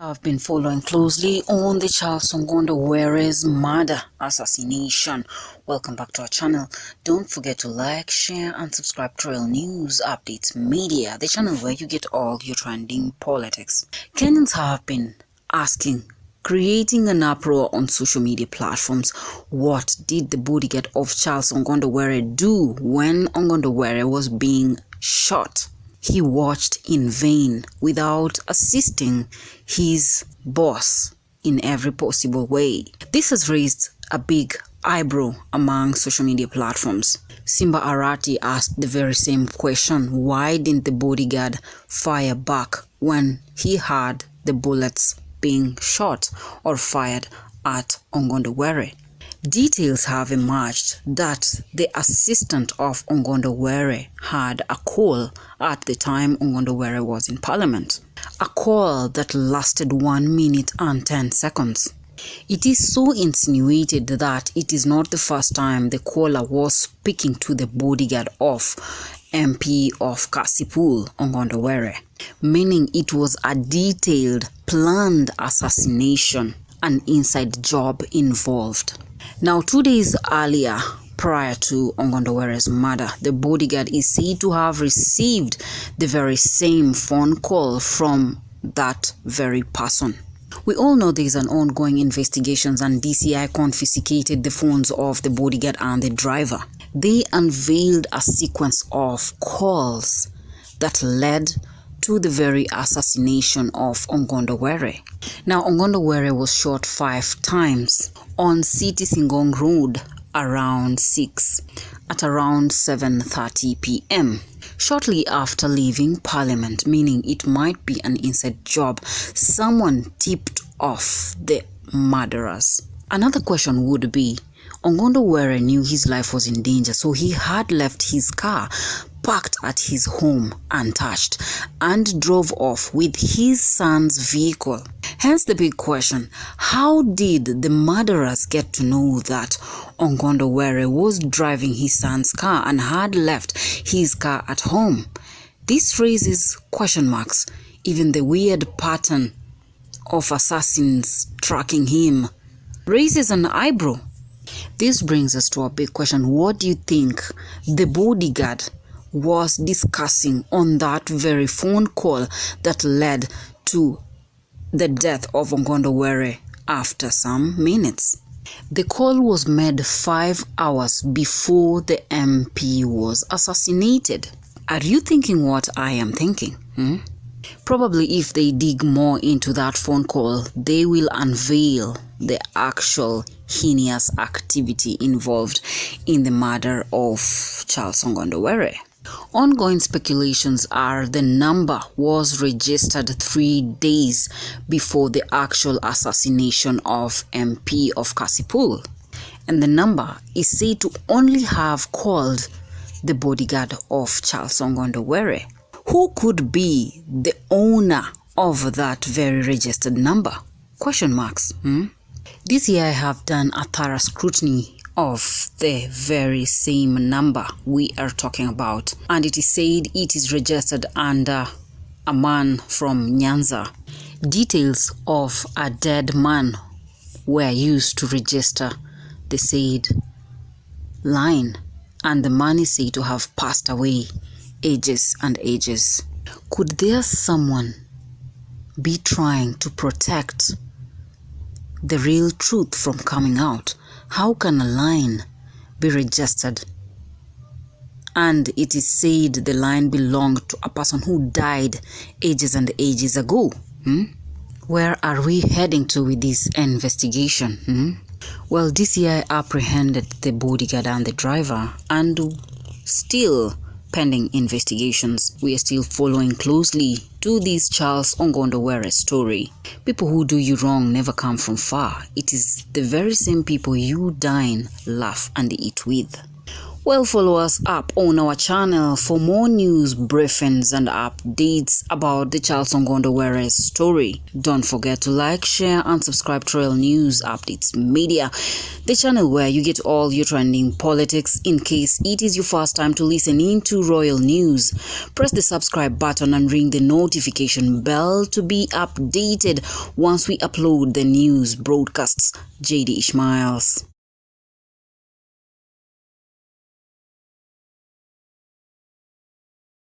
I've been following closely on the Charles Ongondo murder assassination. Welcome back to our channel. Don't forget to like, share and subscribe to Real News Updates Media, the channel where you get all your trending politics. Kenyans have been creating an uproar on social media platforms. What did the bodyguard of Charles Ongondo do when Ongondo was being shot? He watched in vain without assisting his boss in every possible way. This has raised a big eyebrow among social media platforms. Simba Arati asked the very same question. Why didn't the bodyguard fire back when he heard the bullets being shot or fired at Ongondo? Details have emerged that the assistant of Ongondo had a call at the time Ongondo was in Parliament. A call that lasted 1 minute and 10 seconds. It is so insinuated that it is not the first time the caller was speaking to the bodyguard of MP of Kasipul, Ongondo, meaning it was a detailed, planned assassination, an inside job involved. Now, 2 days earlier, prior to Ongondo murder, the bodyguard is said to have received the very same phone call from that very person. We all know there is an ongoing investigation and DCI confiscated the phones of the bodyguard and the driver. They unveiled a sequence of calls that led to the very assassination of Ongondo. Now, Ongondo was shot 5 times on City Singong Road around 6 at around 7:30 p.m. Shortly after leaving Parliament, meaning it might be an inside job. Someone tipped off the murderers. Another question would be, Ongondo knew his life was in danger, so he had left his car parked at his home untouched and drove off with his son's vehicle. Hence the big question, how did the murderers get to know that Ongondo was driving his son's car and had left his car at home? This raises question marks. Even the weird pattern of assassins tracking him raises an eyebrow. This brings us to a big question. What do you think the bodyguard was discussing on that very phone call that led to the death of Ongondo after some minutes? The call was made 5 hours before the MP was assassinated. Are you thinking what I am thinking? Probably if they dig more into that phone call, they will unveil the actual heinous activity involved in the murder of Charles Ongondo. Ongoing speculations are the number was registered 3 days before the actual assassination of MP of Kasipul, and the number is said to only have called the bodyguard of Charles Ongondo. Who could be the owner of that very registered number? Question marks. This year I have done a thorough scrutiny of the very same number we are talking about, and it is said it is registered under a man from Nyanza. Details of a dead man were used to register the said line, and the man is said to have passed away ages and ages. Could there someone be trying to protect the real truth from coming out? How can a line be registered and it is said the line belonged to a person who died ages and ages ago? Where are we heading to with this investigation? Well, DCI apprehended the bodyguard and the driver, and still pending investigations. We are still following closely to this Charles Ongondo story. People who do you wrong never come from far. It is the very same people you dine, laugh and eat with. Well, follow us up on our channel for more news, briefings and updates about the Charles Ongondo Weres story. Don't forget to like, share and subscribe to Royal News Updates Media, the channel where you get all your trending politics. In case it is your first time to listen into Royal News, press the subscribe button and ring the notification bell to be updated once we upload the news broadcasts. JD Ishmaels.